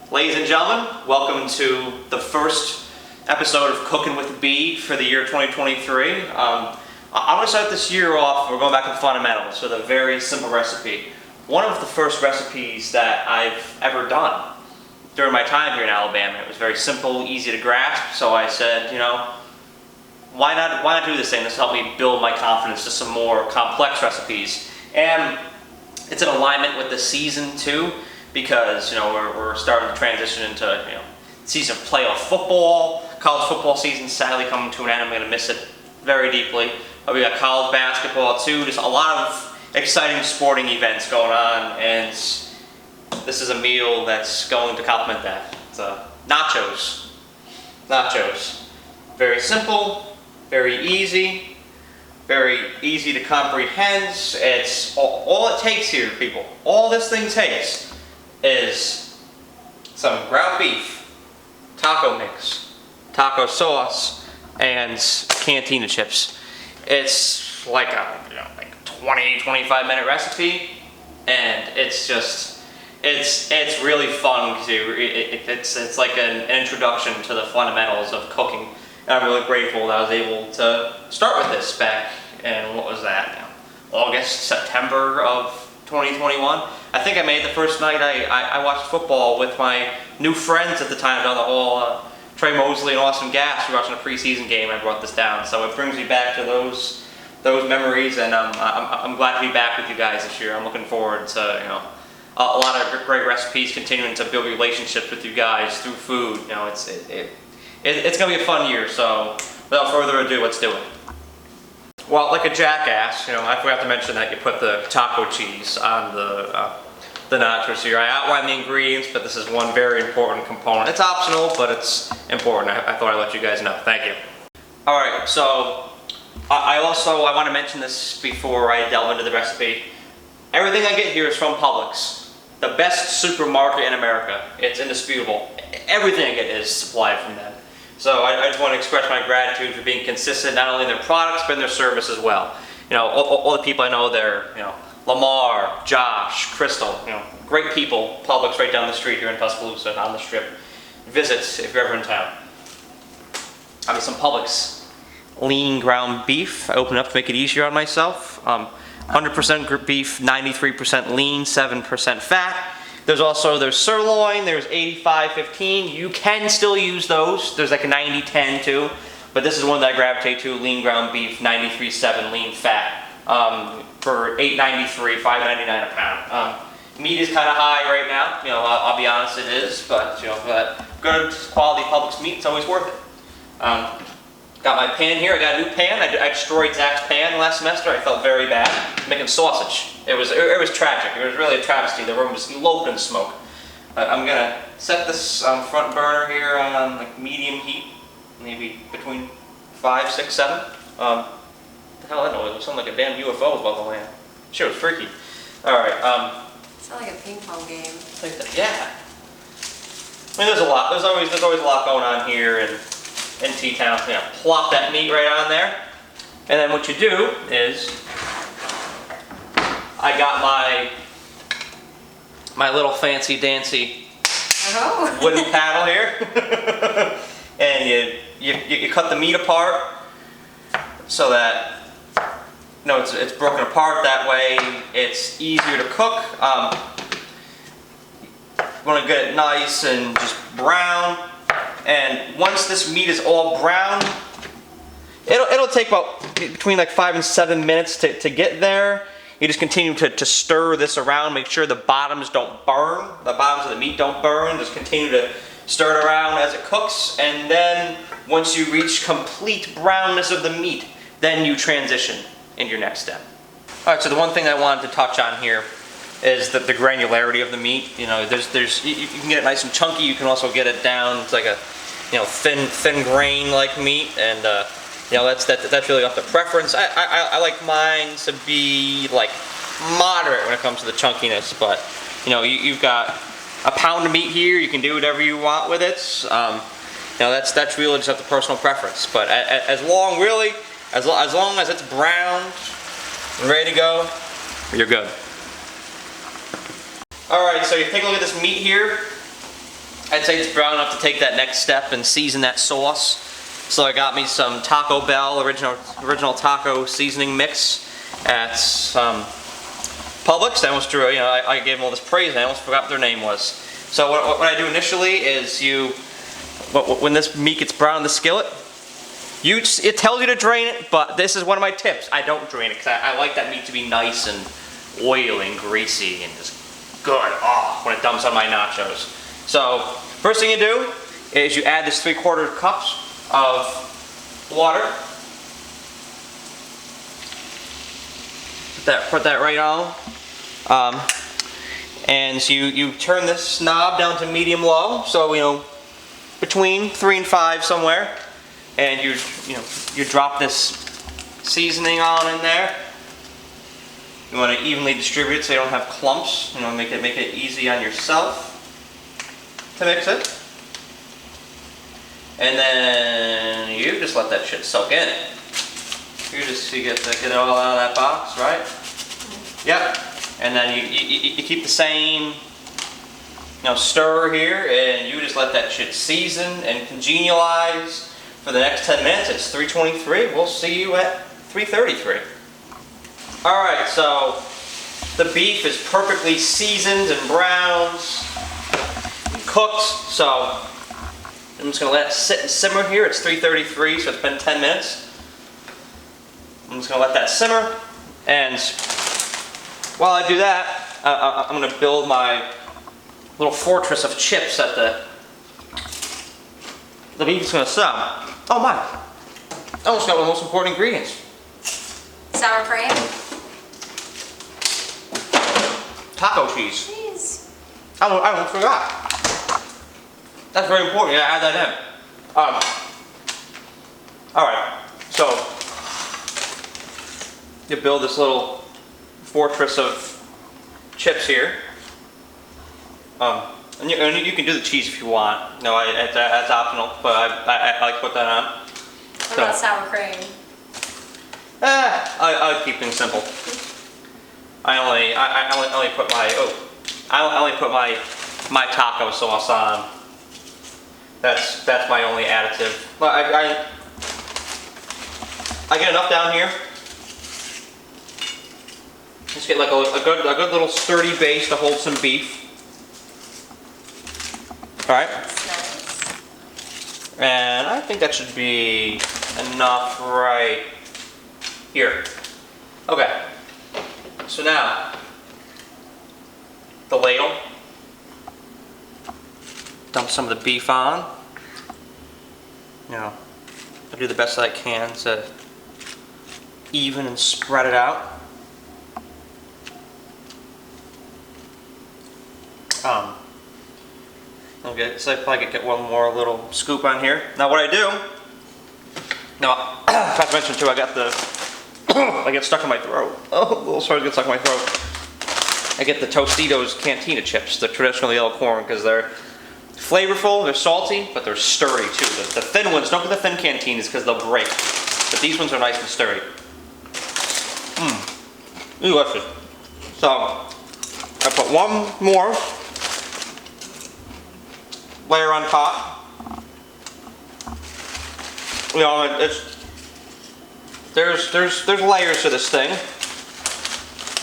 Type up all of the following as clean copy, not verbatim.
Ladies and gentlemen, welcome to the first episode of Cooking with B for the year 2023. I'm going to start this year off, we're going back to the fundamentals with a very simple recipe. One of the first recipes that I've ever done during my time here in Alabama. It was very simple, easy to grasp, so I said, you know, why not do this thing? This will help me build my confidence to some more complex recipes. And it's in alignment with the season too, because we're starting to transition into season of playoff football. College football season sadly coming to an end. I'm going to miss it very deeply. But we got college basketball too. Just a lot of exciting sporting events going on, and this is a meal that's going to complement that. It's nachos. Nachos. Very simple, very easy to comprehend. It's all it takes here, people. All this thing takes is some ground beef, taco mix, taco sauce, and Cantina chips. It's like a 20-25 minute recipe, and it's really fun too. It's like an introduction to the fundamentals of cooking. And I'm really grateful that I was able to start with this back in, what was that, August, September of 2021. I think I made the first night I watched football with my new friends at the time down the hall, Trey Mosley and Austin Gass. We were watching a preseason game. I brought this down, so it brings me back to those memories, and I'm glad to be back with you guys this year. I'm looking forward to a lot of great recipes, continuing to build relationships with you guys through food. It's going to be a fun year, so without further ado, let's do it. Well, like a jackass, I forgot to mention that you put the taco cheese on the nachos here. I outlined the ingredients, but this is one very important component. It's optional, but it's important. I thought I'd let you guys know. Thank you. Alright, so I want to mention this before I delve into the recipe. Everything I get here is from Publix, the best supermarket in America. It's indisputable. Everything I get is supplied from them. So I just want to express my gratitude for being consistent, not only in their products, but in their service as well. All the people I know there, Lamar, Josh, Crystal, great people. Publix right down the street here in Tuscaloosa on the Strip. Visit if you're ever in town. I have some Publix lean ground beef. I opened up to make it easier on myself. 100% beef, 93% lean, 7% fat. There's sirloin, there's 85-15. You can still use those. There's like a 90-10 too. But this is one that I gravitate to, lean ground beef, 93.7 lean fat. For $8.93, $5.99 a pound. Meat is kind of high right now. I'll be honest, it is. But for that good quality Publix meat, it's always worth it. Got my pan here. I got a new pan. I destroyed Zach's pan last semester. I felt very bad. Making sausage. It was tragic. It was really a travesty. The room was eloped in smoke. I'm gonna set this front burner here on like medium heat, maybe between 5, 6, 7. What the hell that noise? It sounded like a damn UFO was about to land. Sure, it was freaky. All right. It's not like a ping pong game. Yeah. I mean, there's a lot. There's always a lot going on here in T-Town. Plop that meat right on there. And then what you do is, I got my little fancy dancy wooden paddle here. And you cut the meat apart so that it's broken apart. That way it's easier to cook. You want to get it nice and just brown. And once this meat is all brown, it'll take about between like 5 and 7 minutes to get there. You just continue to stir this around, make sure the bottoms don't burn, the bottoms of the meat don't burn. Just continue to stir it around as it cooks, and then once you reach complete brownness of the meat, then you transition in your next step. All right, so the one thing I wanted to touch on here is the granularity of the meat. You can get it nice and chunky. You can also get it down. It's like a thin grain like meat, and that's really up to preference. I like mine to be like moderate when it comes to the chunkiness, but you've got a pound of meat here. You can do whatever you want with it. That's really just up to personal preference. But as long as it's browned and ready to go, you're good. Alright, so you take a look at this meat here. I'd say it's brown enough to take that next step and season that sauce. So I got me some Taco Bell original taco seasoning mix at Publix. I almost drew, I gave them all this praise and I almost forgot what their name was. So what I do initially is when this meat gets brown in the skillet, it tells you to drain it, but this is one of my tips. I don't drain it because I like that meat to be nice and oily and greasy and just good when it dumps on my nachos. So first thing you do is you add this 3/4 cups of water. Put that right on. And you turn this knob down to medium-low, so between 3 and 5 somewhere, and you drop this seasoning on in there. You want to evenly distribute it so you don't have clumps. Make it easy on yourself to mix it. And then you just let that shit soak in. You get it all out of that box, right? Yep. And then you keep the same stir here, and you just let that shit season and congenialize for the next 10 minutes. It's 3:23. We'll see you at 3:33. All right, so the beef is perfectly seasoned and browned and cooked. So I'm just gonna let it sit and simmer here. It's 3:33, so it's been 10 minutes. I'm just gonna let that simmer, and while I do that, I'm gonna build my little fortress of chips that the beef is gonna sell. Oh my! I almost got one of the most important ingredients. Sour cream. Taco cheese. Cheese. I almost forgot. That's very important. You gotta add that in. All right. So you build this little fortress of chips here. And you can do the cheese if you want. No, that's optional, but I like to put that on. What about sour cream? I keep things simple. I only put my taco sauce on. That's my only additive. But I get enough down here. Just get like a good little sturdy base to hold some beef. All right. That's nice. And I think that should be enough right here. Okay. So now, the ladle. Dump some of the beef on. I do the best that I can to even and spread it out. Okay, so I probably get one more little scoop on here. Now what I do, I forgot to mention too, I got I get stuck in my throat. Oh, little sorry to get stuck in my throat. I get the Tostitos Cantina chips, the traditional yellow corn, because they're flavorful, they're salty, but they're sturdy too. The thin ones, don't get the thin Cantinas because they'll break. But these ones are nice and sturdy. Delicious. So, I put one more layer on top. There's layers to this thing.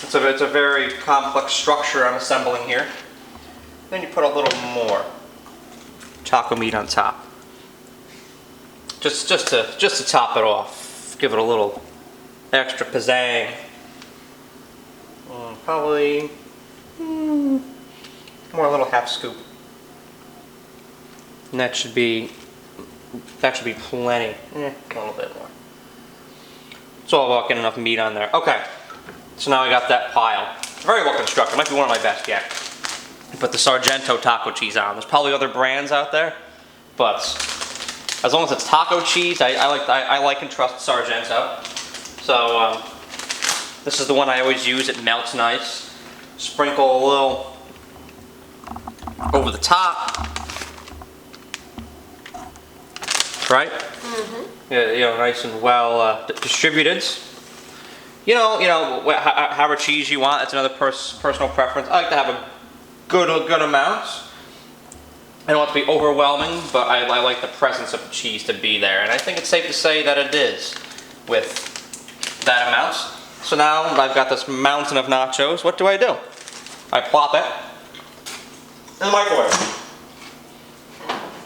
It's a very complex structure I'm assembling here. Then you put a little more taco meat on top, just to top it off, give it a little extra pizzazz. Probably more, a little half scoop. And that should be plenty. A little bit more. It's all about getting enough meat on there. Okay, so now I got that pile. Very well constructed. Might be one of my best yet. Put the Sargento taco cheese on. There's probably other brands out there, but as long as it's taco cheese, I like and trust Sargento. So this is the one I always use. It melts nice. Sprinkle a little over the top. Right? Mm-hmm. Yeah, nice and well distributed. However cheese you want. That's another personal preference. I like to have a good amount. I don't want it to be overwhelming, but I like the presence of the cheese to be there. And I think it's safe to say that it is with that amount. So now I've got this mountain of nachos. What do? I plop it in the microwave.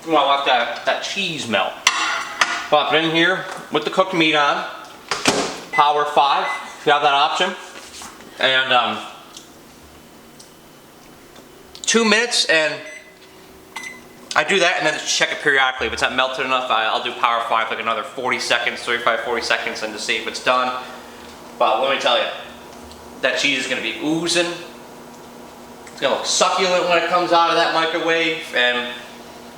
You want to let that cheese melt. Plop it in here with the cooked meat on. Power 5, if you have that option. And 2 minutes, and I do that and then just check it periodically. If it's not melted enough, I'll do power 5 like another 40 seconds, 35, 40 seconds, and to see if it's done. But let me tell you, that cheese is going to be oozing. It's going to look succulent when it comes out of that microwave, and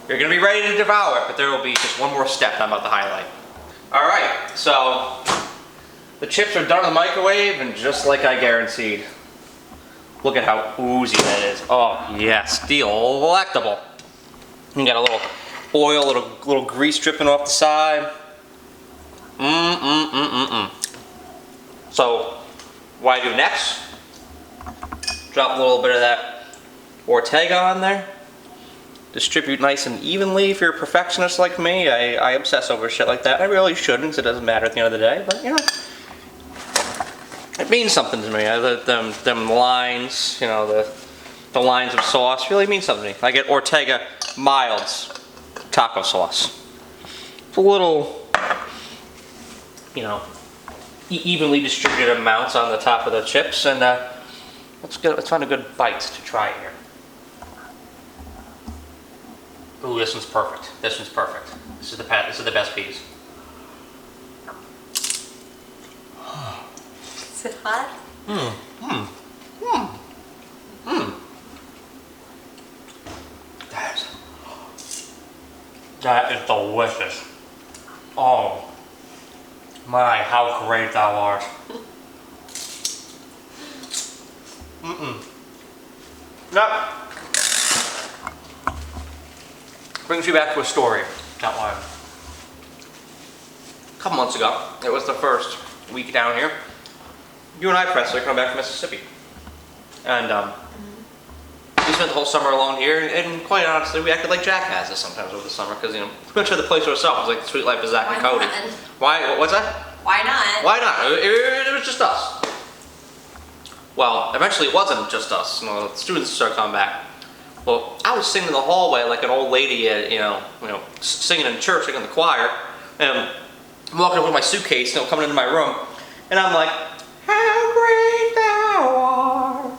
you're going to be ready to devour it, but there will be just one more step I'm about to highlight. Alright, so the chips are done in the microwave, and just like I guaranteed, look at how oozy that is. Oh yes, delectable. You got a little oil, little grease dripping off the side. So, what I do next, drop a little bit of that Ortega on there. Distribute nice and evenly. If you're a perfectionist like me, I obsess over shit like that. I really shouldn't, it doesn't matter at the end of the day, but you know, it means something to me. Them lines, you know, the lines of sauce really mean something to me. I get Ortega Milds taco sauce. It's a little, you know, evenly distributed amounts on the top of the chips, and let's find a good bite to try here. Ooh, this one's perfect. This one's perfect. This is the best piece. Is it hot? That is delicious. Oh my, how great thou art. That brings me back to a story. That one. A couple months ago, it was the first week down here. You and I, Presley, come back from Mississippi. And we spent the whole summer alone here, and quite honestly, we acted like jackasses sometimes over the summer, because, you know, we went to the place ourselves. It was like the Sweet Life of Zach and Cody. Why? What's that? Why not? Why not? It was just us. Well, eventually it wasn't just us. You know, the students started coming back. Well, I was singing in the hallway like an old lady, you know, singing in church, singing in the choir, and I'm walking up with my suitcase, you know, coming into my room, and I'm like, how great thou art,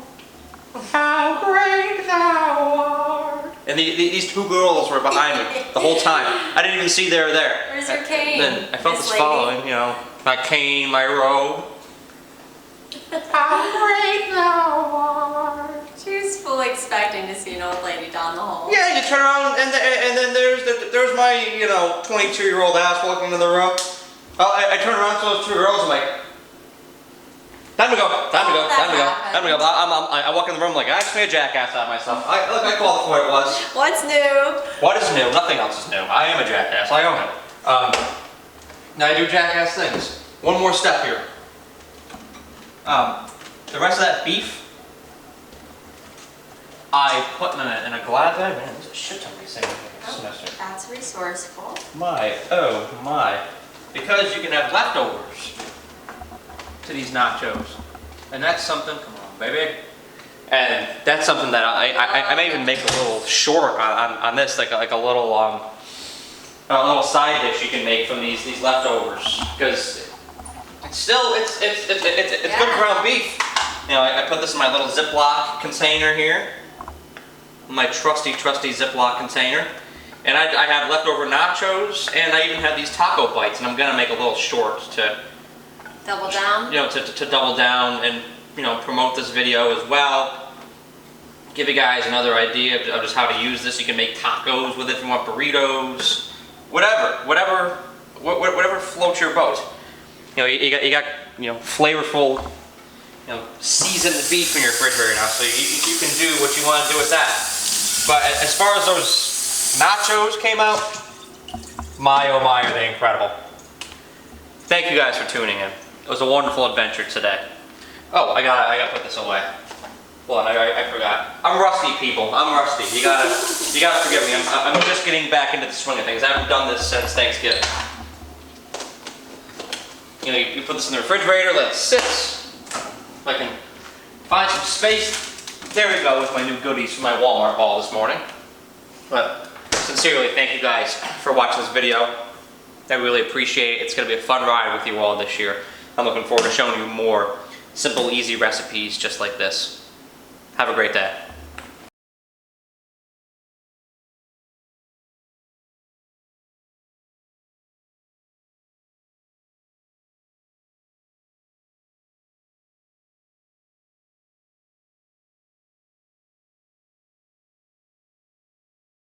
how great thou art. And these two girls were behind me the whole time. I didn't even see they were there. Where's your cane? And then I felt this following, you know, my cane, my robe. How great thou art. She was fully expecting to see an old lady down the hall. Yeah, you turn around and then there's my, you know, 22-year-old ass walking into the room. I turn around to those two girls and I'm like, time to go. I walk in the room like, I just made a jackass out of myself. I call it for what it was. What's new? What is new? Nothing else is new. I am a jackass. I own it. Now I do jackass things. One more step here. The rest of that beef, I put in a glad bag. Man, there's a shit ton of these things this semester. That's resourceful. Oh my. Because you can have leftovers to these nachos. And that's something, come on baby. And that's something that I may even make a little short on this, like a little side dish you can make from these leftovers. Because it's good ground beef. You know, I put this in my little Ziploc container here. My trusty Ziploc container. And I have leftover nachos, and I even have these taco bites, and I'm gonna make a little short to double down. You know, to double down and, you know, promote this video as well. Give you guys another idea of just how to use this. You can make tacos with it if you want burritos, whatever floats your boat. You know, you got flavorful, you know, seasoned beef in your refrigerator now, so you can do what you want to do with that. But as far as those nachos came out, my oh my, are they incredible. Thank you guys for tuning in. It was a wonderful adventure today. Oh, I gotta put this away. Well, I forgot. I'm rusty, people. I'm rusty. You gotta forgive me. I'm just getting back into the swing of things. I haven't done this since Thanksgiving. You know, you put this in the refrigerator, let it sit. If I can find some space. There we go with my new goodies from my Walmart haul this morning. But sincerely, thank you guys for watching this video. I really appreciate it. It's going to be a fun ride with you all this year. I'm looking forward to showing you more simple, easy recipes just like this. Have a great day.